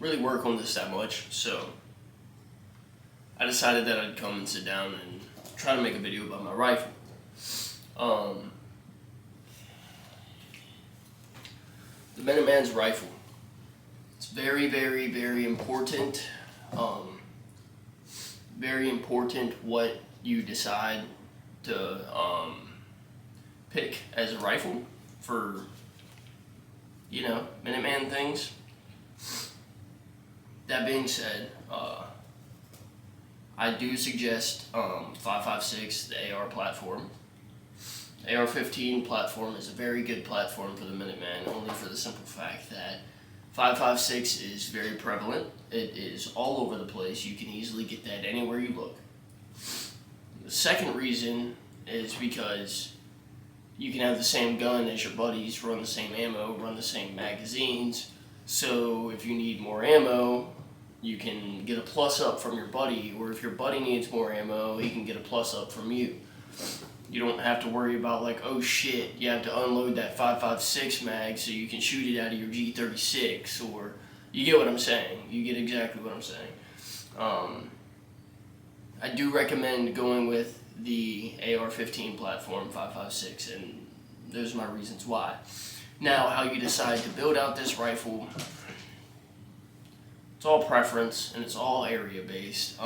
really work on this that much, so I decided that I'd come and sit down and try to make a video about my rifle. The Minuteman's rifle. It's very, very, very important. Very important what you decide to pick as a rifle for, Minuteman things. That being said, I do suggest 5.56, the AR platform. AR-15 platform is a very good platform for the Minuteman, only for the simple fact that 5.56 is very prevalent. It is all over the place. You can easily get that anywhere you look. The second reason is because you can have the same gun as your buddies, run the same ammo, run the same magazines. So if you need more ammo, you can get a plus up from your buddy, or if your buddy needs more ammo, he can get a plus up from you. You don't have to worry about like, oh shit, you have to unload that 5.56 mag so you can shoot it out of your G36, or you get what I'm saying. You get exactly what I'm saying. I do recommend going with the AR-15 platform 5.56, and those are my reasons why. Now, how you decide to build out this rifle, it's all preference and it's all area based.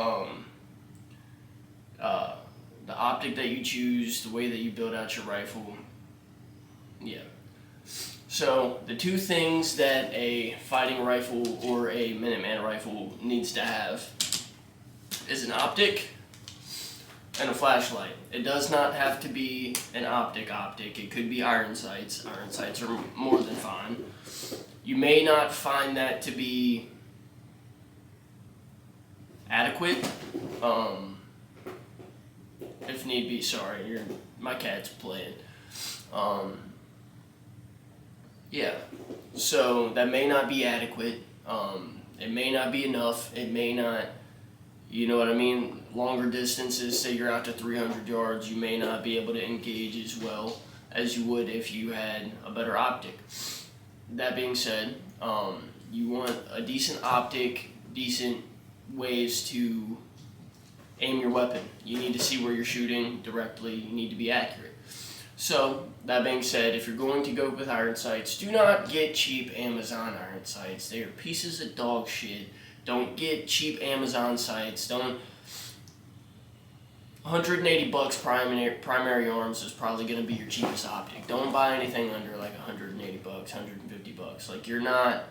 The optic that you choose, the way that you build out your rifle, yeah. So the two things that a fighting rifle or a Minuteman rifle needs to have is an optic and a flashlight. It does not have to be an optic. It could be iron sights. Iron sights are more than fine. You may not find that to be adequate. If need be, sorry, my cat's playing. Yeah, so that may not be adequate. It may not be enough. It may not, you know what I mean? Longer distances, say you're out to 300 yards, you may not be able to engage as well as you would if you had a better optic. That being said, you want a decent optic, decent ways to aim your weapon. You need to see where you're shooting directly. You need to be accurate. So, that being said, if you're going to go with iron sights, do not get cheap Amazon iron sights. They are pieces of dog shit. Don't get cheap Amazon sights. Don't. $180 primary arms is probably going to be your cheapest optic. Don't buy anything under like $180, $150. Like, you're not.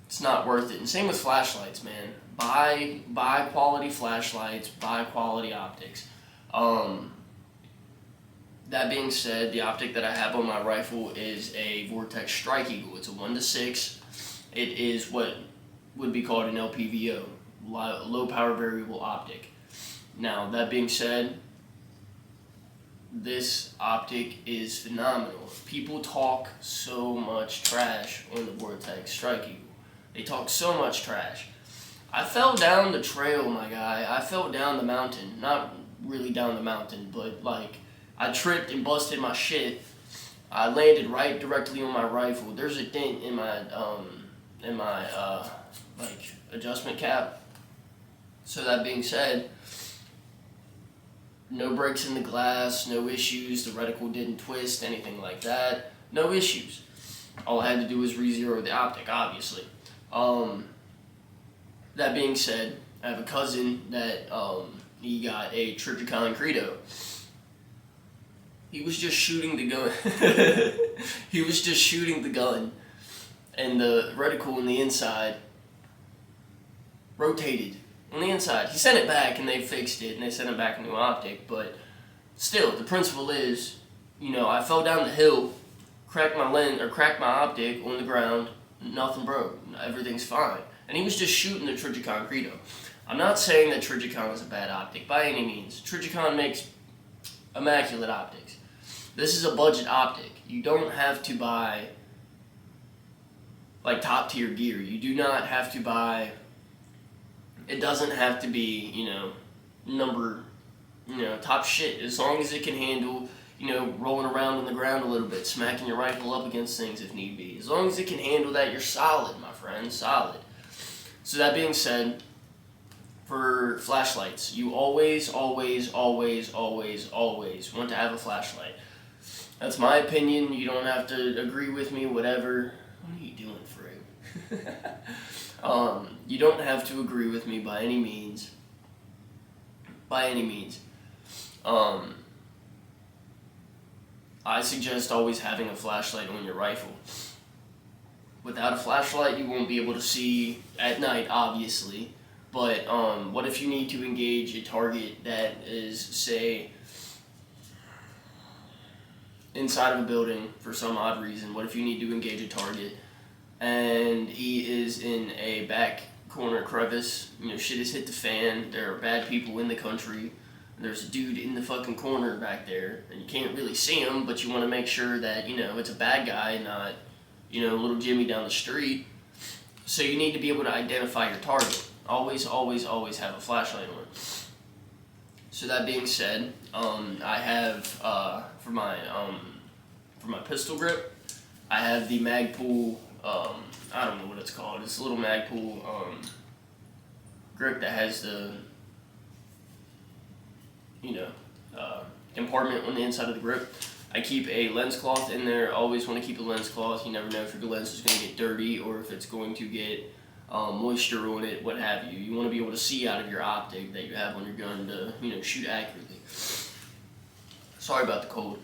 It's not worth it. And same with flashlights, man. Buy quality flashlights, buy quality optics. That being said, the optic that I have on my rifle is a Vortex Strike Eagle. It's a 1:6. It is what would be called an LPVO, low power variable optic. Now, that being said, this optic is phenomenal. People talk so much trash on the Vortex Strike Eagle. They talk so much trash. I fell down the trail, my guy. I fell down the mountain. Not really down the mountain, but like I tripped and busted my shit. I landed right directly on my rifle. There's a dent in my like adjustment cap. So that being said, no breaks in the glass, no issues. The reticle didn't twist, anything like that. No issues. All I had to do was re-zero the optic, obviously. That being said, I have a cousin that he got a Trijicon Credo. He was just shooting the gun. He was just shooting the gun, and the reticle on the inside rotated on the inside. He sent it back, and they fixed it, and they sent it back a new optic. But still, the principle is, I fell down the hill, cracked my optic on the ground. Nothing broke. Everything's fine. And he was just shooting the Trijicon Credo. I'm not saying that Trijicon is a bad optic by any means. Trijicon makes immaculate optics. This is a budget optic. You don't have to buy like top tier gear. You do not have to buy. It doesn't have to be, top shit. As long as it can handle, rolling around on the ground a little bit, smacking your rifle up against things if need be. As long as it can handle that, you're solid, my friend. friend. Solid. So that being said, for flashlights, you always want to have a flashlight. That's my opinion. You don't have to agree with me, whatever. What are you doing, Frig? You don't have to agree with me by any means. I suggest always having a flashlight on your rifle. Without a flashlight, you won't be able to see at night, obviously. But what if you need to engage a target that is, say, inside of a building for some odd reason? What if you need to engage a target and he is in a back corner crevice? Shit has hit the fan. There are bad people in the country. There's a dude in the fucking corner back there, and you can't really see him, but you want to make sure that, it's a bad guy, not, little Jimmy down the street. So you need to be able to identify your target. Always have a flashlight on. So that being said, I have, for my pistol grip, I have the Magpul, I don't know what it's called. It's a little Magpul grip that has the compartment on the inside of the grip. I keep a lens cloth in there. Always want to keep a lens cloth. You never know if your lens is going to get dirty or if it's going to get moisture on it, what have you. You want to be able to see out of your optic that you have on your gun to shoot accurately. Sorry about the cold.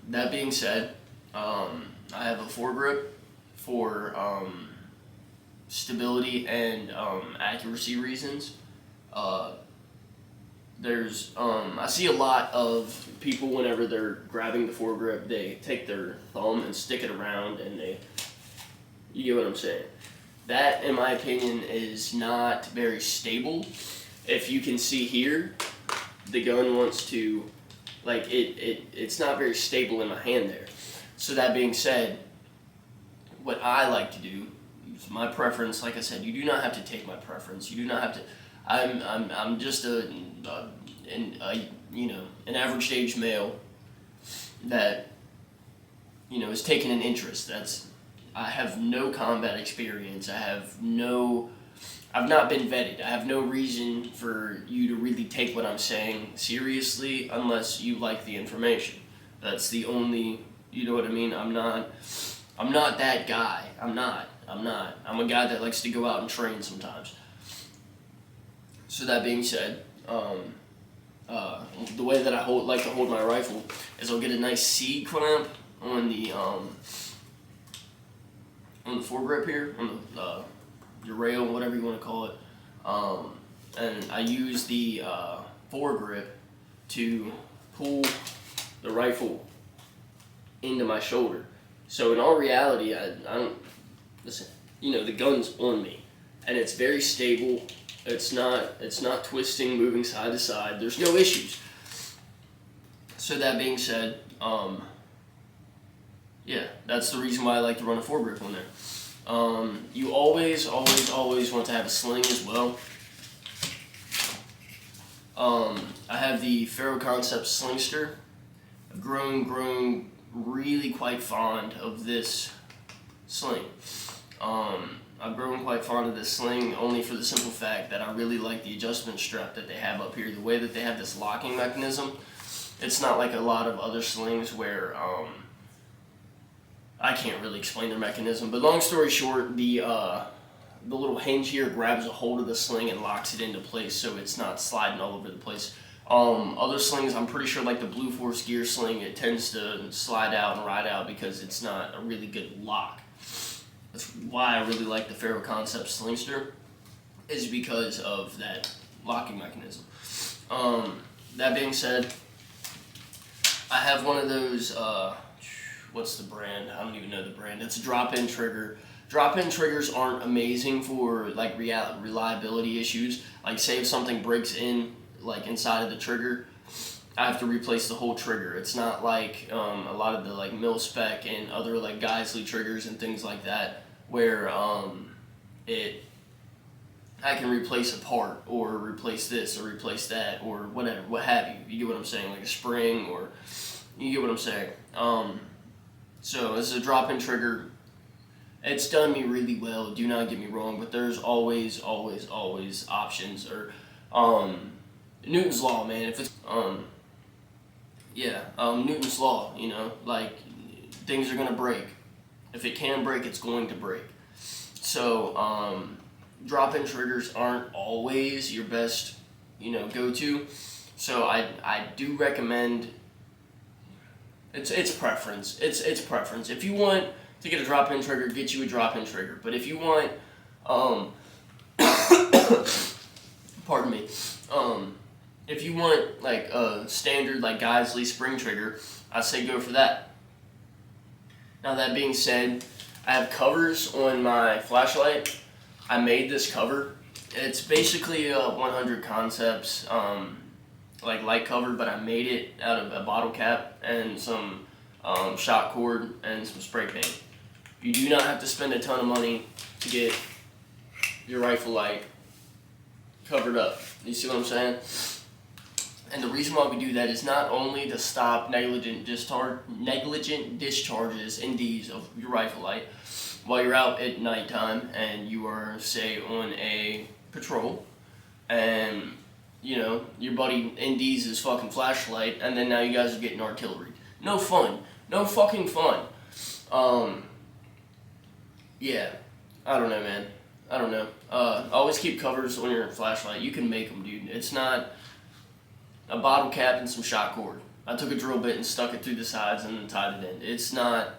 That being said, I have a foregrip for stability and accuracy reasons. I see a lot of people whenever they're grabbing the foregrip, they take their thumb and stick it around and you get what I'm saying. That, in my opinion, is not very stable. If you can see here, the gun wants to, it's not very stable in my hand there. So that being said, what I like to do, my preference, like I said, you do not have to take my preference. You do not have to. I'm just an average age male that is taking an interest. I have no combat experience. I've not been vetted. I have no reason for you to really take what I'm saying seriously unless you like the information. That's the only, you know what I mean? I'm not that guy. I'm not. I'm a guy that likes to go out and train sometimes. So that being said, the way that I like to hold my rifle is I'll get a nice C clamp on the foregrip here, on the rail, whatever you want to call it, and I use the foregrip to pull the rifle into my shoulder. So in all reality, I don't listen. The gun's on me, and it's very stable. It's not twisting, moving side to side. There's no issues. So that being said, that's the reason why I like to run a foregrip on there. You always want to have a sling as well. I have the Ferro Concept Slingster. I've grown really quite fond of this sling. I've grown quite fond of this sling only for the simple fact that I really like the adjustment strap that they have up here. The way that they have this locking mechanism, it's not like a lot of other slings where I can't really explain their mechanism. But long story short, the little hinge here grabs a hold of the sling and locks it into place so it's not sliding all over the place. Other slings, I'm pretty sure, like the Blue Force gear sling, it tends to slide out and ride out because it's not a really good lock. That's why I really like the Ferro Concept Slingster, is because of that locking mechanism. That being said, I have one of those, what's the brand? I don't even know the brand. It's a drop-in trigger. Drop-in triggers aren't amazing for reliability issues. Like, say if something breaks in, inside of the trigger, I have to replace the whole trigger. It's not like a lot of the mil-spec and other Geisley triggers and things like that, where I can replace a part or replace this or replace that or whatever, what have you. You get what I'm saying? Like a spring, or you get what I'm saying. So this is a drop-in trigger. It's done me really well. Do not get me wrong, but there's always options or Newton's law, man. If it's Newton's law. You know, like things are gonna break. If it can break, it's going to break. So drop-in triggers aren't always your best, go-to. So I do recommend. It's preference. It's preference. If you want to get a drop-in trigger, get you a drop-in trigger. But if you want, pardon me, if you want like a standard like Geisley spring trigger, I say go for that. Now that being said, I have covers on my flashlight. I made this cover. It's basically a 100 Concepts like light cover, but I made it out of a bottle cap and some shot cord and some spray paint. You do not have to spend a ton of money to get your rifle light covered up. You see what I'm saying? And the reason why we do that is not only to stop negligent discharges, NDs, of your rifle light while you're out at nighttime and you are, say, on a patrol and your buddy NDs his fucking flashlight, and then now you guys are getting artillery. No fun. No fucking fun. Yeah. I don't know, man. I don't know. Always keep covers on your flashlight. You can make them, dude. It's not a bottle cap and some shot cord. I took a drill bit and stuck it through the sides and then tied it in. It's not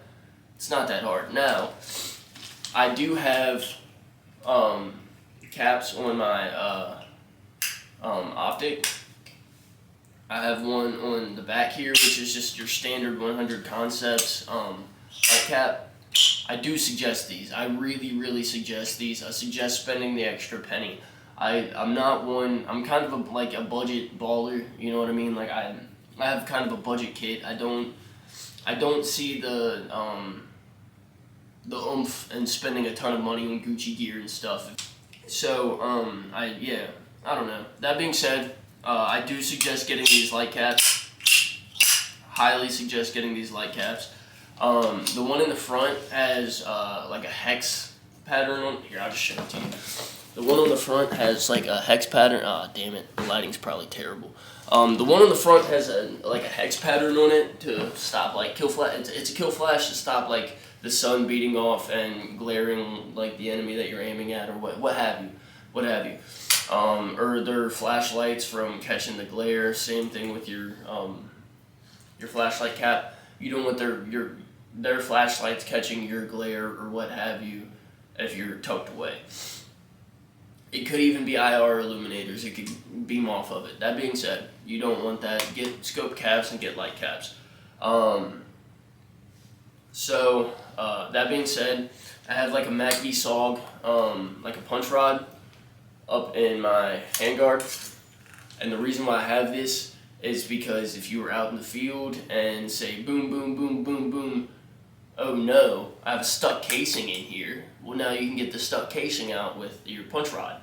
that hard. Now, I do have caps on my optic. I have one on the back here, which is just your standard 100 Concepts light cap. I do suggest these. I really suggest these. I suggest spending the extra penny. I'm not one. I'm kind of like a budget baller. You know what I mean? Like I have kind of a budget kit. I don't see the oomph in spending a ton of money on Gucci gear and stuff. So I don't know. That being said, I do suggest getting these light caps. Highly suggest getting these light caps. The one in the front has like a hex pattern on. Here, I'll just show it to you. The one on the front has like a hex pattern. Ah, damn it, the lighting's probably terrible. The one on the front has a hex pattern on it to stop like kill flash. It's a kill flash to stop like the sun beating off and glaring like the enemy that you're aiming at or what have you. Or their flashlights from catching the glare. Same thing with your flashlight cap. You don't want their flashlights catching your glare or what have you if you're tucked away. It could even be IR illuminators. It could beam off of it. That being said, you don't want that. Get scope caps and get light caps. That being said, I have like a MACV SOG, like a punch rod up in my handguard. And the reason why I have this is because if you were out in the field and say boom, boom, boom, boom, boom, oh no, I have a stuck casing in here. Well, now you can get the stuck casing out with your punch rod.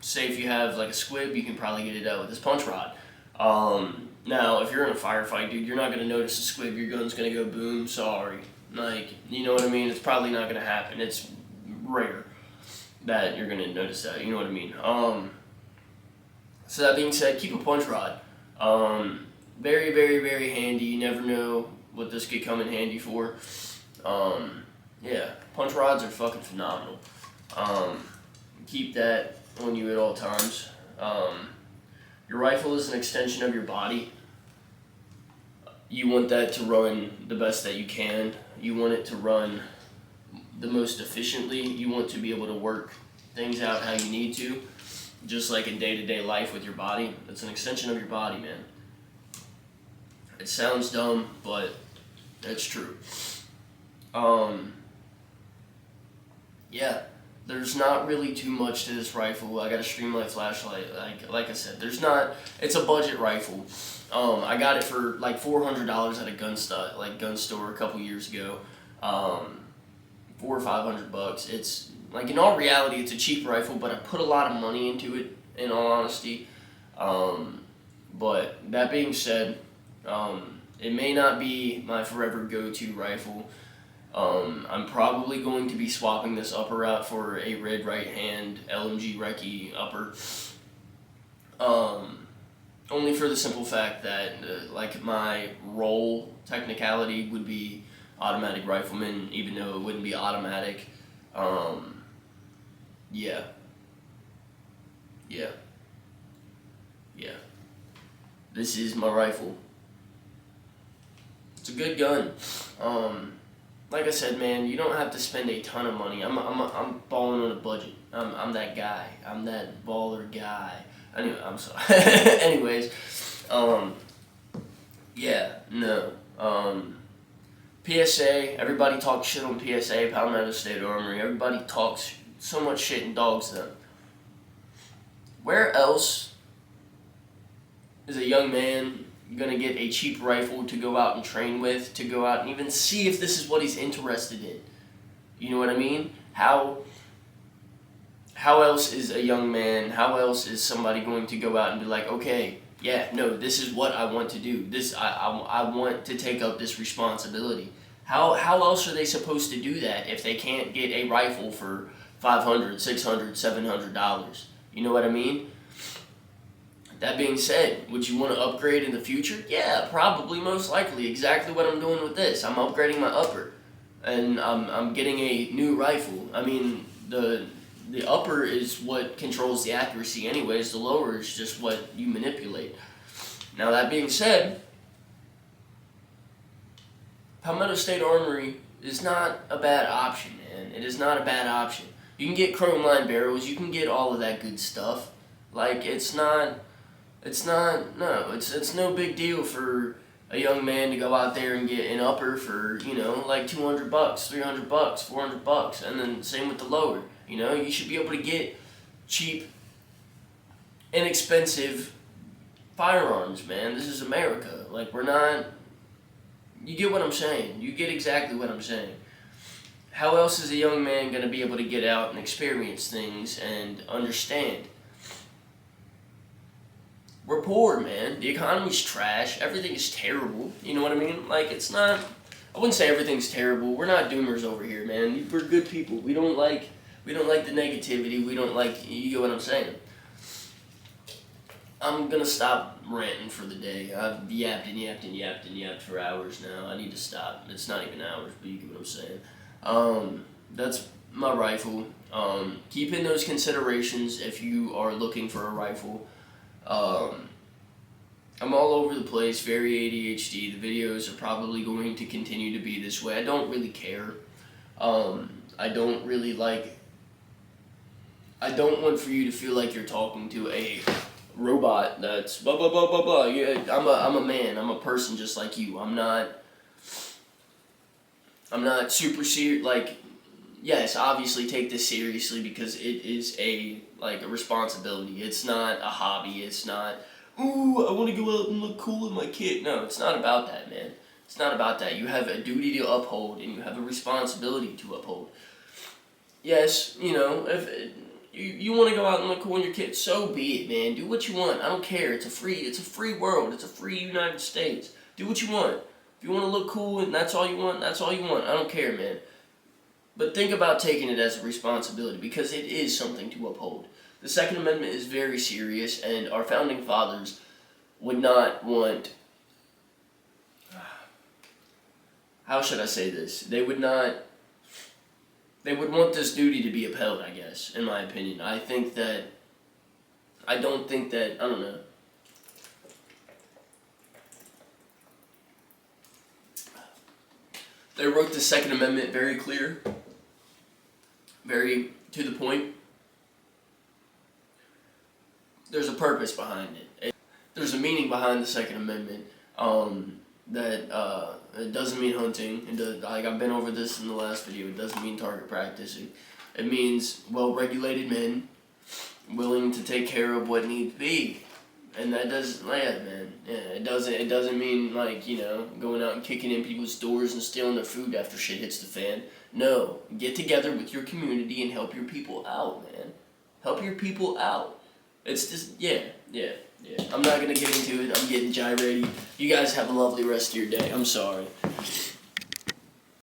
Say if you have like a squib, you can probably get it out with this punch rod. Now, if you're in a firefight, dude, you're not going to notice a squib. Your gun's going to go boom, sorry. Like, you know what I mean? It's probably not going to happen. It's rare that you're going to notice that. You know what I mean? So that being said, keep a punch rod. Very, very, very handy. You never know what this could come in handy for. Yeah, punch rods are fucking phenomenal. Keep that on you at all times. Your rifle is an extension of your body. You want that to run the best that you can. You want it to run the most efficiently. You want to be able to work things out how you need to, just like in day-to-day life with your body. It's an extension of your body, man. It sounds dumb, but it's true. Yeah, there's not really too much to this rifle. I got a Streamlight flashlight. Like I said, it's a budget rifle. I got it for like $400 at a gun store a couple years ago. $400 or $500. It's like, in all reality, it's a cheap rifle, but I put a lot of money into it, in all honesty. But that being said, it may not be my forever go-to rifle. I'm probably going to be swapping this upper out for a red right hand LMG Recce upper. Only for the simple fact that like my role technicality would be automatic rifleman, even though it wouldn't be automatic. Yeah. Yeah. Yeah. This is my rifle. It's a good gun. Like I said, man, you don't have to spend a ton of money. I'm balling on a budget. I'm that guy. I'm that baller guy. Anyway, I'm sorry. Anyways, yeah, no. PSA, everybody talks shit on PSA, Palmetto State Armory. Everybody talks so much shit and dogs them. Where else is a young man gonna get a cheap rifle to go out and train with, to go out and even see if this is what he's interested in? You know what I mean? How else is a young man, how else is somebody going to go out and be like, okay, yeah, no, this is what I want to do. I want to take up this responsibility. How else are they supposed to do that if they can't get a rifle for $500, $600, $700? You know what I mean? That being said, would you want to upgrade in the future? Yeah, probably, most likely. Exactly what I'm doing with this. I'm upgrading my upper, and I'm getting a new rifle. I mean, the upper is what controls the accuracy anyways. The lower is just what you manipulate. Now, that being said, Palmetto State Armory is not a bad option, man. It is not a bad option. You can get chrome line barrels. You can get all of that good stuff. Like, it's no big deal for a young man to go out there and get an upper for, you know, like $200, $300, $400, and then same with the lower. You know, you should be able to get cheap, inexpensive firearms, man. This is America. Like, we're not... You get what I'm saying. You get exactly what I'm saying. How else is a young man going to be able to get out and experience things and understand? We're poor, man. The economy's trash. Everything is terrible. You know what I mean? Like, it's not... I wouldn't say everything's terrible. We're not doomers over here, man. We're good people. We don't like the negativity. We don't like... You get what I'm saying? I'm gonna stop ranting for the day. I've yapped for hours now. I need to stop. It's not even hours, but you get what I'm saying. That's my rifle. Keep in those considerations if you are looking for a rifle. I'm all over the place, very ADHD. The videos are probably going to continue to be this way. I don't really care. I don't want for you to feel like you're talking to a robot that's blah blah blah blah blah. Yeah, I'm a man. I'm a person just like you. I'm not super serious. Like, yes, obviously take this seriously because it is a responsibility. It's not a hobby. It's not, ooh, I want to go out and look cool in my kit. No, it's not about that, man. It's not about that. You have a duty to uphold and you have a responsibility to uphold. Yes, you know, if you want to go out and look cool in your kit, so be it, man. Do what you want. I don't care. It's a free world. It's a free United States. Do what you want. If you want to look cool and that's all you want, that's all you want. I don't care, man. But think about taking it as a responsibility because it is something to uphold. The Second Amendment is very serious, and our founding fathers would not want... How should I say this? They would want this duty to be upheld, I guess, in my opinion. I don't know. They wrote the Second Amendment very clear, very to the point. There's a purpose behind it. There's a meaning behind the Second Amendment. That it doesn't mean hunting. I've been over this in the last video. It doesn't mean target practicing. It means well-regulated men willing to take care of what needs to be. And that doesn't, man. Yeah, it doesn't mean going out and kicking in people's doors and stealing their food after shit hits the fan. No, get together with your community and help your people out, man. Help your people out. It's just yeah. I'm not gonna get into it. I'm getting gyrated. You guys have a lovely rest of your day. I'm sorry.